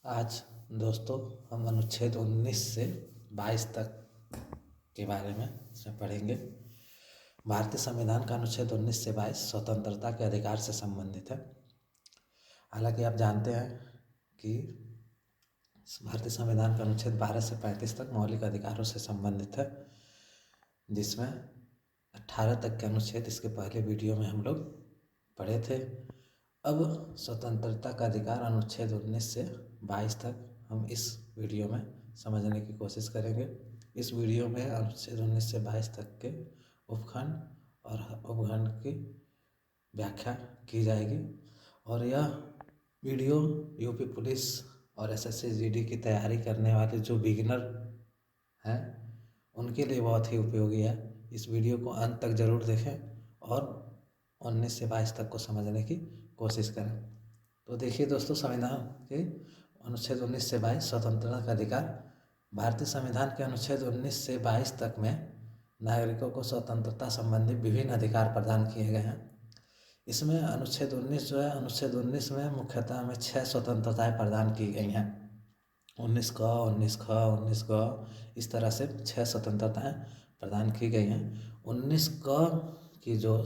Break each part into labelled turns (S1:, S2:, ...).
S1: आज दोस्तों हम अनुच्छेद 19 से 22 तक के बारे में इसमें पढ़ेंगे। भारतीय संविधान का अनुच्छेद 19 से 22 स्वतंत्रता के अधिकार से संबंधित है। हालांकि आप जानते हैं कि भारतीय संविधान का अनुच्छेद 12 से 35 तक मौलिक अधिकारों से संबंधित है, जिसमें 18 तक के अनुच्छेद इसके पहले वीडियो में हम लोग पढ़े थे। अब स्वतंत्रता का अधिकार अनुच्छेद 19 से 22 तक हम इस वीडियो में समझने की कोशिश करेंगे। इस वीडियो में अनुच्छेद 19 से 22 तक के उपखंड और उपखंड की व्याख्या की जाएगी और यह वीडियो यूपी पुलिस और एसएससी जीडी की तैयारी करने वाले जो बिगिनर हैं उनके लिए बहुत ही उपयोगी है। इस वीडियो को अंत तक ज़रूर देखें और 19 से 22 तक को समझने की कोशिश करें। तो देखिए दोस्तों, संविधान के अनुच्छेद 19 से 22 स्वतंत्रता का अधिकार। भारतीय संविधान के अनुच्छेद 19 से 22 तक में नागरिकों को स्वतंत्रता संबंधी विभिन्न अधिकार प्रदान किए गए हैं। इसमें अनुच्छेद 19 जो है, अनुच्छेद 19 में मुख्यतः हमें 6 स्वतंत्रताएं प्रदान की गई हैं। 19 क, 19 ख, 19 ग, इस तरह से 6 स्वतंत्रताएं प्रदान की गई हैं। 19 क की जो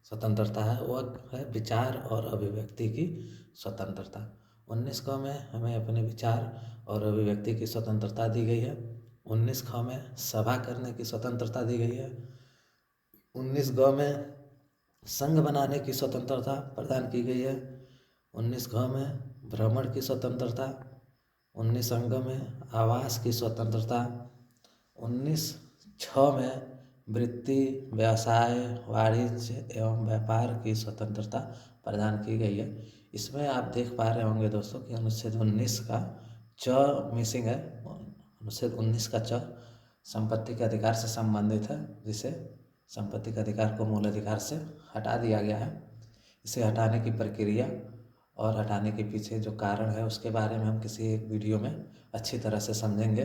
S1: स्वतंत्रता है वह है विचार और अभिव्यक्ति की स्वतंत्रता। 19 क में हमें अपने विचार और अभिव्यक्ति की स्वतंत्रता दी गई है। 19 ख में सभा करने की स्वतंत्रता दी गई है। 19 ग में संघ बनाने की स्वतंत्रता प्रदान की गई है। 19 घ में भ्रमण की स्वतंत्रता। 19 अंग में आवास की स्वतंत्रता। 19 छ में वृत्ति, व्यवसाय, वाणिज्य एवं व्यापार की स्वतंत्रता प्रदान की गई है। इसमें आप देख पा रहे होंगे दोस्तों कि अनुच्छेद 19 का च मिसिंग है। अनुच्छेद 19 का च संपत्ति के अधिकार से संबंधित है, जिसे संपत्ति के अधिकार को मूल अधिकार से हटा दिया गया है। इसे हटाने की प्रक्रिया और हटाने के पीछे जो कारण है उसके बारे में हम किसी एक वीडियो में अच्छी तरह से समझेंगे।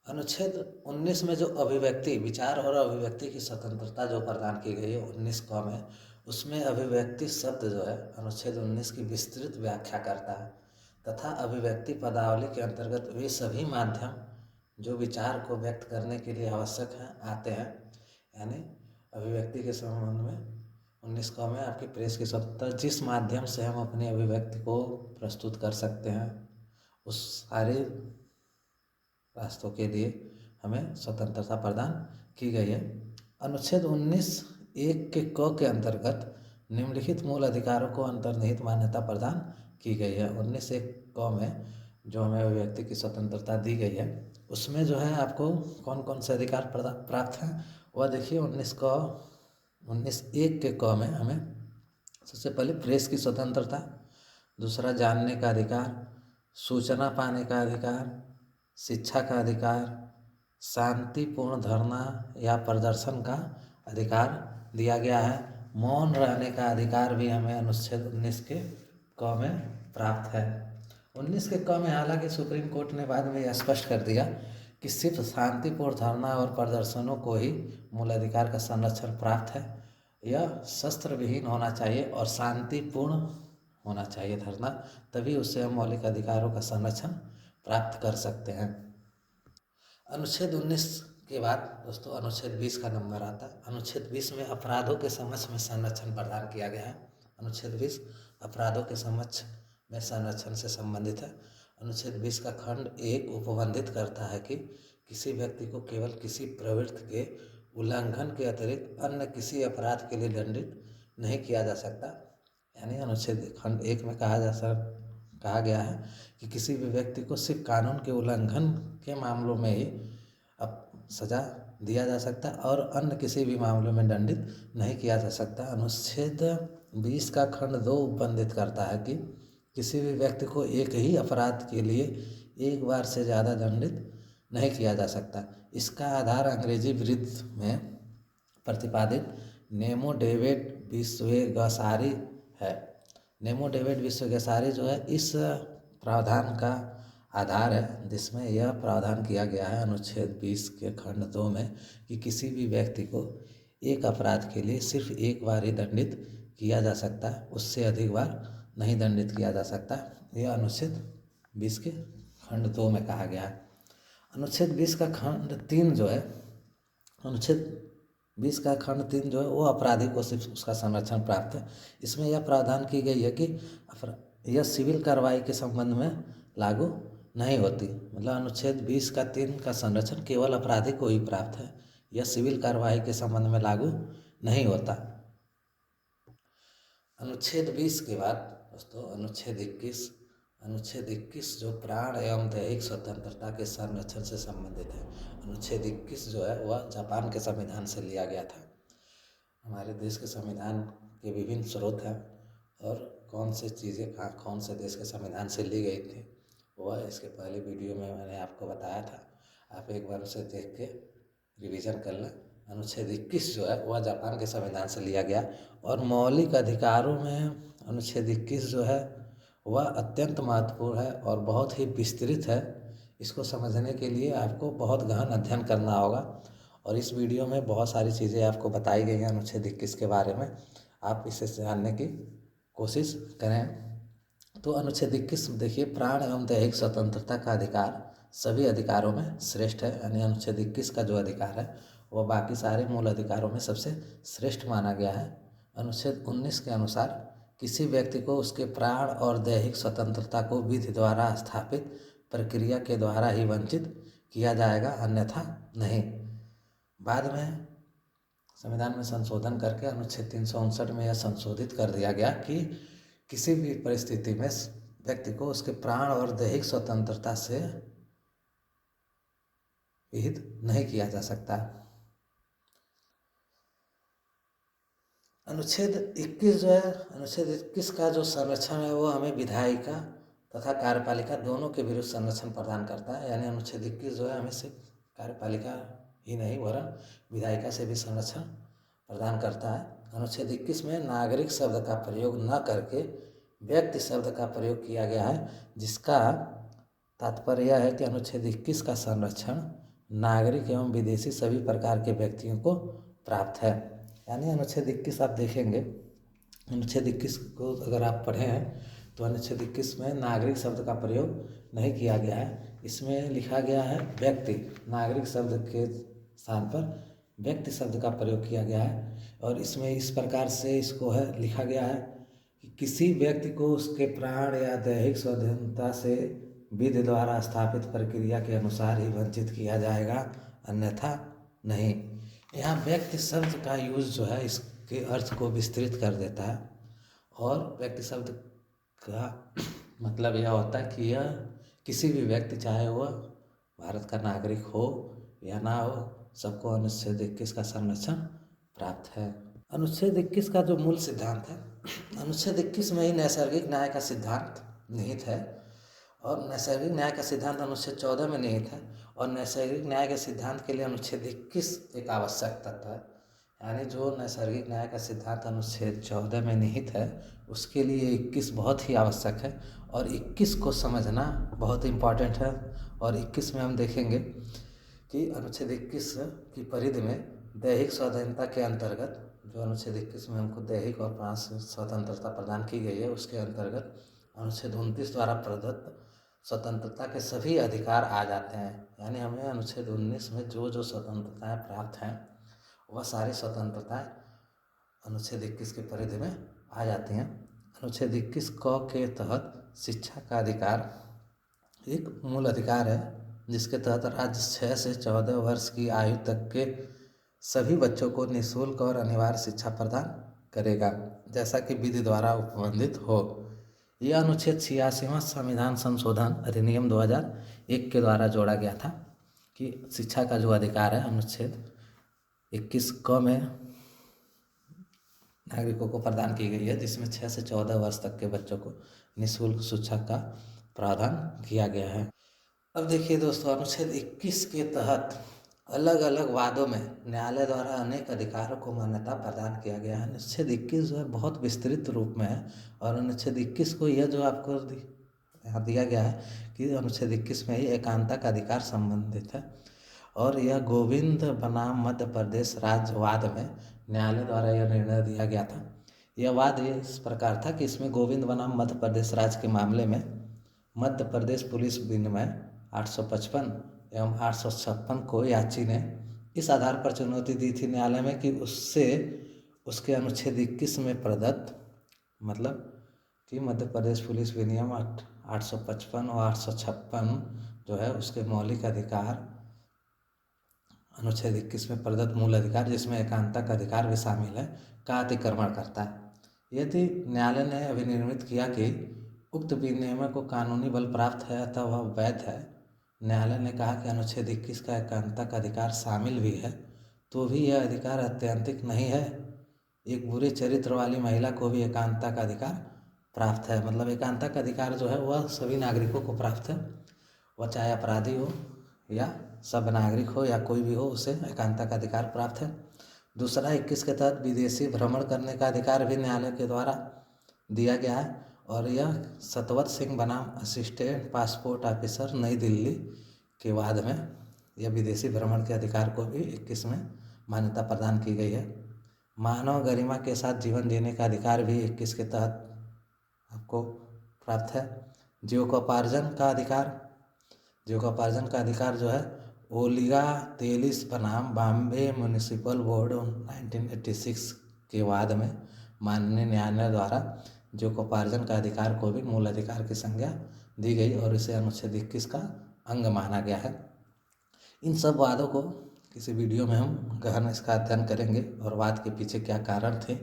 S1: अनुच्छेद 19 में जो अभिव्यक्ति, विचार और अभिव्यक्ति की स्वतंत्रता जो प्रदान की गई है 19 क में, उसमें अभिव्यक्ति शब्द जो है अनुच्छेद 19 की विस्तृत व्याख्या करता है तथा अभिव्यक्ति पदावली के अंतर्गत वे सभी माध्यम जो विचार को व्यक्त करने के लिए आवश्यक हैं आते हैं। यानी अभिव्यक्ति के संबंध में 19 क में आपकी प्रेस की स्वतंत्रता, जिस माध्यम से हम अपनी अभिव्यक्ति को प्रस्तुत कर सकते हैं उस सारे रास्तों के लिए हमें स्वतंत्रता प्रदान की गई है। अनुच्छेद 19(1) के क के अंतर्गत निम्नलिखित मूल अधिकारों को अंतर्निहित मान्यता प्रदान की गई है। 19(1) क में जो हमें अभिव्यक्ति की स्वतंत्रता दी गई है उसमें जो है आपको कौन कौन से अधिकार प्राप्त हैं वह देखिए। 19(1) के क में हमें सबसे पहले प्रेस की स्वतंत्रता, दूसरा जानने का अधिकार, सूचना पाने का अधिकार, शिक्षा का अधिकार, शांतिपूर्ण धरना या प्रदर्शन का अधिकार दिया गया है। मौन रहने का अधिकार भी हमें अनुच्छेद 19 के क में प्राप्त है। 19 के क में हालांकि सुप्रीम कोर्ट ने बाद में यह स्पष्ट कर दिया कि सिर्फ शांतिपूर्ण धरना और प्रदर्शनों को ही मूल अधिकार का संरक्षण प्राप्त है। यह शस्त्र विहीन होना चाहिए और शांतिपूर्ण होना चाहिए धरना, तभी उससे हम मौलिक अधिकारों का संरक्षण प्राप्त कर सकते हैं। अनुच्छेद 19 के बाद दोस्तों अनुच्छेद 20 का नंबर आता है। अनुच्छेद 20 में अपराधों के समक्ष में संरक्षण प्रदान किया गया है। अनुच्छेद 20 अपराधों के समक्ष में संरक्षण से संबंधित है। अनुच्छेद 20 का खंड 1 उपबंधित करता है कि किसी व्यक्ति को केवल किसी प्रवृत्ति के उल्लंघन के अतिरिक्त अन्य किसी अपराध के लिए दंडित नहीं किया जा सकता। यानी अनुच्छेद खंड 1 में कहा गया है कि किसी भी व्यक्ति को सिर्फ कानून के उल्लंघन के मामलों में ही अब सजा दिया जा सकता है और अन्य किसी भी मामलों में दंडित नहीं किया जा सकता। अनुच्छेद 20 का खंड 2 उपबंधित करता है कि किसी भी व्यक्ति को एक ही अपराध के लिए एक बार से ज़्यादा दंडित नहीं किया जा सकता। इसका आधार अंग्रेजी वृत्त में प्रतिपादित नेमो डेविड विश्वेगसारी है। नेमो डेविड विश्वेगसारी जो है इस प्रावधान का आधार है, जिसमें यह प्रावधान किया गया है अनुच्छेद 20 के खंड 2 में कि किसी भी व्यक्ति को एक अपराध के लिए सिर्फ एक बार ही दंडित किया जा सकता है, उससे अधिक बार नहीं दंडित किया जा सकता। यह अनुच्छेद 20 के खंड 2 में कहा गया है। अनुच्छेद 20 का खंड 3 जो है, अनुच्छेद 20 का खंड 3 जो है वो अपराधी को सिर्फ उसका संरक्षण प्राप्त है। इसमें यह प्रावधान की गई है कि यह सिविल कार्रवाई के संबंध में लागू नहीं होती। मतलब अनुच्छेद 20 का 3 का संरक्षण केवल अपराधी को ही प्राप्त है, यह सिविल कार्रवाई के संबंध में लागू नहीं होता। अनुच्छेद 20 के बाद दोस्तों अनुच्छेद 21 जो प्राण एवं दैहिक स्वतंत्रता के संरक्षण से संबंधित है। अनुच्छेद 21 जो है वह जापान के संविधान से लिया गया था। हमारे देश के संविधान के विभिन्न स्रोत हैं और कौन से चीज़ें कौन से देश के संविधान से ली गई थी वह इसके पहले वीडियो में मैंने आपको बताया था। आप एक बार उसे देख के रिवीजन कर लें। अनुच्छेद 21 जो है वह जापान के संविधान से लिया गया और मौलिक अधिकारों में अनुच्छेद 21 जो है वह अत्यंत महत्वपूर्ण है और बहुत ही विस्तृत है। इसको समझने के लिए आपको बहुत गहन अध्ययन करना होगा और इस वीडियो में बहुत सारी चीज़ें आपको बताई गई हैं अनुच्छेद 21 के बारे में। आप इसे जानने की कोशिश करें। तो अनुच्छेद 21 देखिए, प्राण एवं दैहिक स्वतंत्रता का अधिकार सभी अधिकारों में श्रेष्ठ है। यानी अनुच्छेद 21 का जो अधिकार है वह बाकी सारे मूल अधिकारों में सबसे श्रेष्ठ माना गया है। अनुच्छेद 19 के अनुसार किसी व्यक्ति को उसके प्राण और दैहिक स्वतंत्रता को विधि द्वारा स्थापित प्रक्रिया के द्वारा ही वंचित किया जाएगा, अन्यथा नहीं। बाद में संविधान में संशोधन करके अनुच्छेद 359 में यह संशोधित कर दिया गया कि किसी भी परिस्थिति में व्यक्ति को उसके प्राण और दैहिक स्वतंत्रता से विहित नहीं किया जा सकता। अनुच्छेद 21 जो है, अनुच्छेद 21 का जो संरक्षण है वो हमें विधायिका तथा कार्यपालिका दोनों के विरुद्ध संरक्षण प्रदान करता है। यानी अनुच्छेद 21 जो है हमें सिर्फ कार्यपालिका ही नहीं वरन विधायिका से भी संरक्षण प्रदान करता है। अनुच्छेद 21 में नागरिक शब्द का प्रयोग न करके व्यक्ति शब्द का प्रयोग किया गया है, जिसका तात्पर्य यह है कि अनुच्छेद 21 का संरक्षण नागरिक एवं विदेशी सभी प्रकार के व्यक्तियों को प्राप्त है। यानी अनुच्छेद 21 आप देखेंगे, अनुच्छेद 21 को अगर आप पढ़े हैं तो अनुच्छेद 21 में नागरिक शब्द का प्रयोग नहीं किया गया है। इसमें लिखा गया है व्यक्ति, नागरिक शब्द के स्थान पर व्यक्ति शब्द का प्रयोग किया गया है। और इसमें इस प्रकार से इसको है लिखा गया है कि किसी व्यक्ति को उसके प्राण या दैहिक स्वाधीनता से विधि द्वारा स्थापित प्रक्रिया के अनुसार ही वंचित किया जाएगा, अन्यथा नहीं। यहाँ व्यक्ति शब्द का यूज़ जो है इसके अर्थ को विस्तृत कर देता है और व्यक्ति शब्द का मतलब यह होता है कि यह किसी भी व्यक्ति, चाहे वह भारत का नागरिक हो या ना हो, सबको अनुच्छेद 21 का संरक्षण प्राप्त है। अनुच्छेद 21 का जो मूल सिद्धांत है, अनुच्छेद 21 में ही नैसर्गिक न्याय का सिद्धांत निहित है और नैसर्गिक न्याय का सिद्धांत अनुच्छेद 14 में निहित है और नैसर्गिक न्याय के सिद्धांत के लिए अनुच्छेद 21 एक आवश्यक तत्व है। यानी जो नैसर्गिक न्याय का सिद्धांत अनुच्छेद 14 में निहित है उसके लिए 21 बहुत ही आवश्यक है और 21 को समझना बहुत इम्पॉर्टेंट है। और 21 में हम देखेंगे कि अनुच्छेद 21 की परिधि में दैहिक स्वाधीनता के अंतर्गत, जो अनुच्छेद 21 में हमको दैहिक और प्राण स्वतंत्रता प्रदान की गई है, उसके अंतर्गत अनुच्छेद 29 द्वारा प्रदत्त स्वतंत्रता के सभी अधिकार आ जाते हैं। यानी हमें अनुच्छेद 19 में जो जो स्वतंत्रताएं प्राप्त हैं वह सारी स्वतंत्रताएं अनुच्छेद 21 के परिधि में आ जाती हैं। अनुच्छेद 21 क के तहत शिक्षा का अधिकार एक मूल अधिकार है, जिसके तहत राज्य 6 से 14 वर्ष की आयु तक के सभी बच्चों को निःशुल्क और अनिवार्य शिक्षा प्रदान करेगा, जैसा कि विधि द्वारा उपबंधित हो। यह अनुच्छेद 86वां संविधान संशोधन अधिनियम 2001 के द्वारा जोड़ा गया था कि शिक्षा का जो अधिकार है अनुच्छेद 21 क में नागरिकों को प्रदान की गई है, जिसमें 6 से 14 वर्ष तक के बच्चों को निःशुल्क शिक्षा का प्रावधान किया गया है। अब देखिए दोस्तों, अनुच्छेद 21 के तहत अलग अलग वादों में न्यायालय द्वारा अनेक अधिकारों को मान्यता प्रदान किया गया है। अनुच्छेद 21 जो है बहुत विस्तृत रूप में है और अनुच्छेद 21 को यह जो आपको यहाँ दिया गया है कि अनुच्छेद 21 में ही एकांता का अधिकार संबंधित है और यह गोविंद बनाम मध्य प्रदेश राज्य वाद में न्यायालय द्वारा यह निर्णय दिया गया था। यह वाद ये इस प्रकार था कि इसमें गोविंद बनाम मध्य प्रदेश राज्य के मामले में मध्य प्रदेश पुलिस विनिमय 855 एवं 856 को याची ने इस आधार पर चुनौती दी थी न्यायालय में कि उससे उसके अनुच्छेद 21 में प्रदत्त, मतलब कि मध्य प्रदेश पुलिस विनियम 855 और 856 जो है उसके मौलिक अधिकार, अनुच्छेद 21 में प्रदत्त मूल अधिकार जिसमें एकांतता का अधिकार भी शामिल है, का अतिक्रमण करता है। यदि न्यायालय ने अभिनिर्मित किया कि उक्त विनियम को कानूनी बल प्राप्त है अतः वह वैध है, न्यायालय ने कहा कि अनुच्छेद 21 का एकांतता का अधिकार शामिल भी है, तो भी यह अधिकार अत्यंतिक नहीं है। एक बुरे चरित्र वाली महिला को भी एकांतता का अधिकार प्राप्त है। मतलब एकांतता का अधिकार जो है वह सभी नागरिकों को प्राप्त है, वह चाहे अपराधी हो या सब नागरिक हो या कोई भी हो, उसे एकांतता का अधिकार प्राप्त है। दूसरा, 21 के तहत विदेशी भ्रमण करने का अधिकार भी न्यायालय के द्वारा दिया गया है और यह सतवत सिंह बनाम असिस्टेंट पासपोर्ट ऑफिसर नई दिल्ली के वाद में यह विदेशी भ्रमण के अधिकार को भी 21 में मान्यता प्रदान की गई है। मानव गरिमा के साथ जीवन जीने का अधिकार भी 21 के तहत आपको प्राप्त है। जीविकोपार्जन का अधिकार जो है ओलिगा तेलिस बनाम बॉम्बे म्यूनिसिपल बोर्ड 1986 के वाद में माननीय न्यायालय द्वारा जीविकोपार्जन का अधिकार को भी मूल अधिकार की संज्ञा दी गई और इसे अनुच्छेद 21 का अंग माना गया है। इन सब वादों को किसी वीडियो में हम गहन इसका अध्ययन करेंगे और वाद के पीछे क्या कारण थे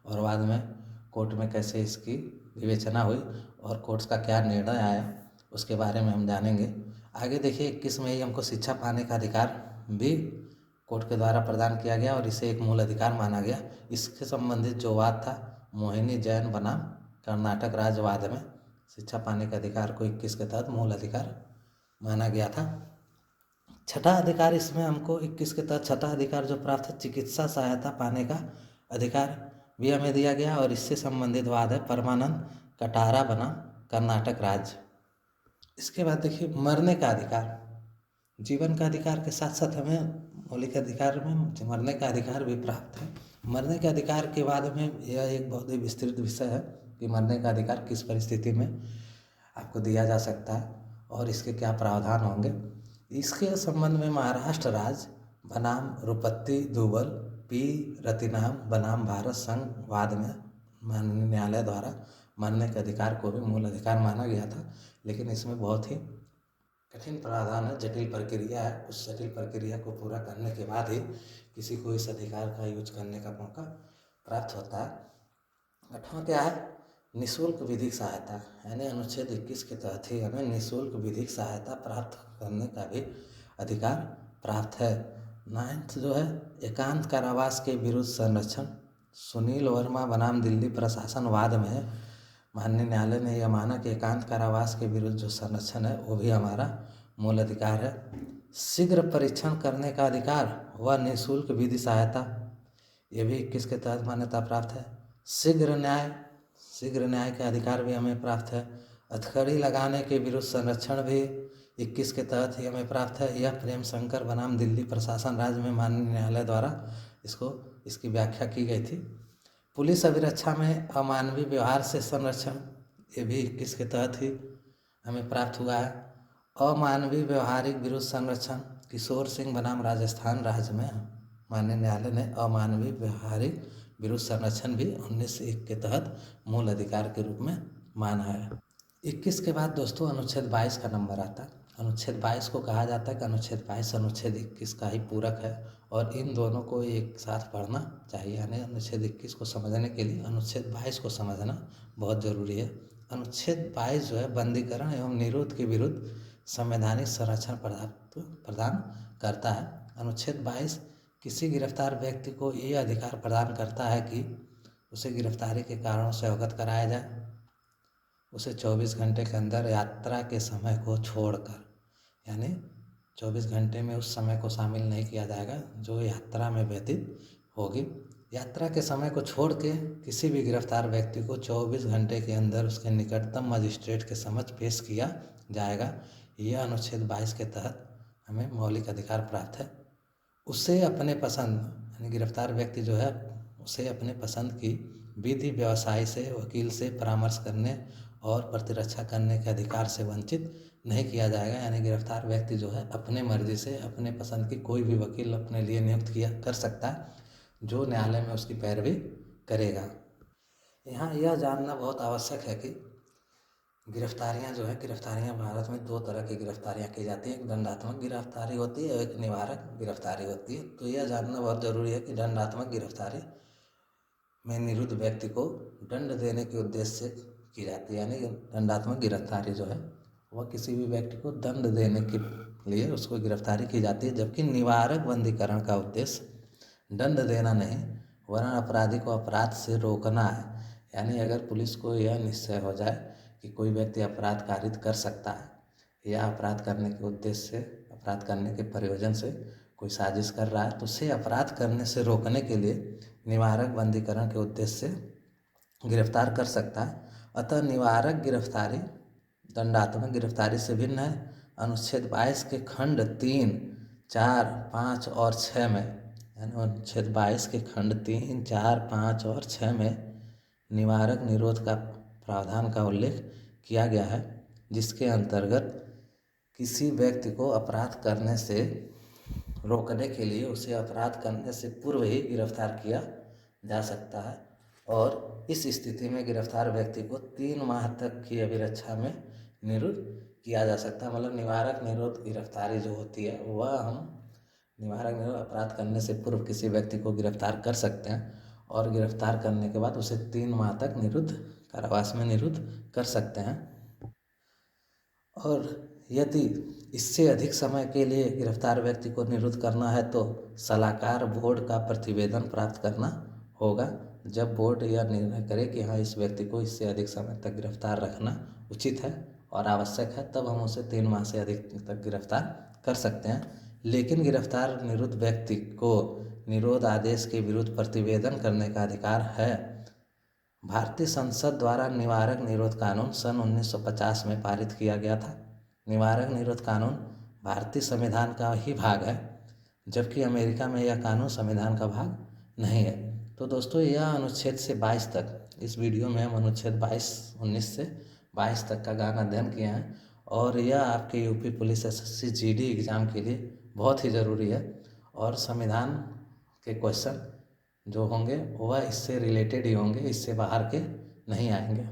S1: और बाद में कोर्ट में कैसे इसकी विवेचना हुई और कोर्ट का क्या निर्णय आया, उसके बारे में हम जानेंगे। आगे देखिए, 21 में ही हमको शिक्षा पाने का अधिकार भी कोर्ट के द्वारा प्रदान किया गया और इसे एक मूल अधिकार माना गया। इसके संबंधित जो वाद था मोहिनी जैन बनाम कर्नाटक राज्य वाद में शिक्षा पाने के अधिकार को 21 के तहत मूल अधिकार माना गया था। छठा अधिकार इसमें हमको 21 के तहत छठा अधिकार जो प्राप्त है चिकित्सा सहायता पाने का अधिकार भी हमें दिया गया और इससे संबंधित वाद है परमानंद कटारा बनाम कर्नाटक राज्य। इसके बाद देखिए, मरने का अधिकार, जीवन का अधिकार के साथ साथ हमें मौलिक अधिकार में मरने का अधिकार भी प्राप्त है। मरने के अधिकार के बाद में यह एक बहुत ही विस्तृत विषय है कि मरने का अधिकार किस परिस्थिति में आपको दिया जा सकता है और इसके क्या प्रावधान होंगे। इसके संबंध में महाराष्ट्र राज्य बनाम रुपत्ती दुबल पी रतिनाम बनाम भारत संघ वाद में माननीय न्यायालय द्वारा मरने के अधिकार को भी मूल अधिकार माना गया था, लेकिन इसमें बहुत ही कठिन प्रावधान है, जटिल प्रक्रिया है। उस जटिल प्रक्रिया को पूरा करने के बाद ही किसी को इस अधिकार का यूज करने का मौका प्राप्त होता है। आठवां क्या है, निःशुल्क विधिक सहायता, यानी अनुच्छेद 21 के तहत ही हमें निःशुल्क विधिक सहायता प्राप्त करने का भी अधिकार प्राप्त है। 9th जो है एकांत कारावास के विरुद्ध संरक्षण, सुनील वर्मा बनाम दिल्ली प्रशासन वाद में माननीय न्यायालय ने यह माना कि एकांत कारावास के विरुद्ध जो संरक्षण है वो भी हमारा मूल अधिकार है। शीघ्र परीक्षण करने का अधिकार व निःशुल्क विधि सहायता, ये भी 21 के तहत मान्यता प्राप्त है। शीघ्र न्याय के अधिकार भी हमें प्राप्त है। हथकड़ी लगाने के विरुद्ध संरक्षण भी 21 के तहत ही हमें प्राप्त है। यह प्रेम शंकर बनाम दिल्ली प्रशासन राज्य में माननीय न्यायालय द्वारा इसकी व्याख्या की गई थी। पुलिस अभिरक्षा में अमानवीय व्यवहार से संरक्षण, ये भी 21 के तहत ही हमें प्राप्त हुआ है। अमानवीय व्यवहारिक विरुद्ध संरक्षण, किशोर सिंह बनाम राजस्थान राज्य में माननीय न्यायालय ने अमानवीय व्यवहारिक विरुद्ध संरक्षण भी 1901 के तहत मूल अधिकार के रूप में माना है। 21 के बाद दोस्तों अनुच्छेद 22 का नंबर आता है। अनुच्छेद 22 को कहा जाता है कि अनुच्छेद 22 अनुच्छेद 21 का ही पूरक है और इन दोनों को एक साथ पढ़ना चाहिए। यानी अनुच्छेद 21 को समझने के लिए अनुच्छेद 22 को समझना बहुत जरूरी है। अनुच्छेद 22 जो है बंदीकरण एवं निरोध के विरुद्ध संवैधानिक संरक्षण प्रदान करता है। अनुच्छेद 22 किसी गिरफ्तार व्यक्ति को ये अधिकार प्रदान करता है कि उसे गिरफ्तारी के कारणों से अवगत कराया जाए, उसे 24 घंटे के अंदर यात्रा के समय को छोड़कर, यानी 24 घंटे में उस समय को शामिल नहीं किया जाएगा जो यात्रा में व्यतीत होगी। यात्रा के समय को छोड़ के किसी भी गिरफ्तार व्यक्ति को 24 घंटे के अंदर उसके निकटतम मजिस्ट्रेट के समक्ष पेश किया जाएगा। यह अनुच्छेद 22 के तहत हमें मौलिक अधिकार प्राप्त है। उसे अपने पसंद, यानी गिरफ्तार व्यक्ति जो है उसे अपने पसंद की विधि व्यवसायी से, वकील से परामर्श करने और प्रतिरक्षा करने के अधिकार से वंचित नहीं किया जाएगा। यानी गिरफ्तार व्यक्ति जो है अपने मर्जी से अपने पसंद की कोई भी वकील अपने लिए नियुक्त कर सकता है, जो न्यायालय में उसकी पैरवी करेगा। यहाँ यह जानना बहुत आवश्यक है कि गिरफ्तारियाँ जो है, गिरफ्तारियाँ भारत में 2 तरह की गिरफ्तारियाँ की जाती हैं। एक दंडात्मक गिरफ्तारी होती है और एक निवारक गिरफ्तारी होती है। तो यह जानना बहुत ज़रूरी है कि दंडात्मक गिरफ्तारी में निरुद्ध व्यक्ति को दंड देने के उद्देश्य से की जाती है। यानी दंडात्मक गिरफ्तारी जो है वह किसी भी व्यक्ति को दंड देने के लिए उसको गिरफ्तारी की जाती है, जबकि निवारक बंदीकरण का उद्देश्य दंड देना नहीं वरन अपराधी को अपराध से रोकना है। यानी अगर पुलिस को यह निश्चय हो जाए कि कोई व्यक्ति अपराध कारित कर सकता है या अपराध करने के उद्देश्य से, अपराध करने के प्रयोजन से कोई साजिश कर रहा है, तो उसे अपराध करने से रोकने के लिए निवारक बंदीकरण के उद्देश्य से गिरफ्तार कर सकता है। अतः निवारक गिरफ्तारी दंडात्मक गिरफ्तारी से भिन्न है। अनुच्छेद 22 के खंड 3, 4, 5 और 6 में, यानी अनुच्छेद 22 के खंड 3, 4, 5 और 6 में निवारक निरोध का प्रावधान का उल्लेख किया गया है, जिसके अंतर्गत किसी व्यक्ति को अपराध करने से रोकने के लिए उसे अपराध करने से पूर्व ही गिरफ्तार किया जा सकता है। और इस स्थिति में गिरफ्तार व्यक्ति को 3 माह तक की अभिरक्षा में निरुद्ध किया जा सकता है। मतलब निवारक निरोध गिरफ्तारी जो होती है वह हम निवारक निरोध अपराध करने से पूर्व किसी व्यक्ति को गिरफ्तार कर सकते हैं और गिरफ्तार करने के बाद उसे 3 माह तक निरुद्ध कारावास में निरुद्ध कर सकते हैं। और यदि इससे अधिक समय के लिए गिरफ्तार व्यक्ति को निरुद्ध करना है तो सलाहकार बोर्ड का प्रतिवेदन प्राप्त करना होगा। जब बोर्ड यह निर्णय करे कि हाँ इस व्यक्ति को इससे अधिक समय तक गिरफ्तार रखना उचित है और आवश्यक है, तब हम उसे 3 माह से अधिक तक गिरफ्तार कर सकते हैं। लेकिन गिरफ्तार निरुद्ध व्यक्ति को निरोध आदेश के विरुद्ध प्रतिवेदन करने का अधिकार है। भारतीय संसद द्वारा निवारक निरोध कानून सन 1950 में पारित किया गया था। निवारक निरोध कानून भारतीय संविधान का ही भाग है, जबकि अमेरिका में यह कानून संविधान का भाग नहीं है। तो दोस्तों यह अनुच्छेद से 22 तक, इस वीडियो में हम अनुच्छेद 19 से 22 तक का ज्ञान अध्ययन किए हैं और यह आपके UP police SSC GD exam के लिए बहुत ही ज़रूरी है। और संविधान के क्वेश्चन जो होंगे वह इससे रिलेटेड ही होंगे, इससे बाहर के नहीं आएंगे।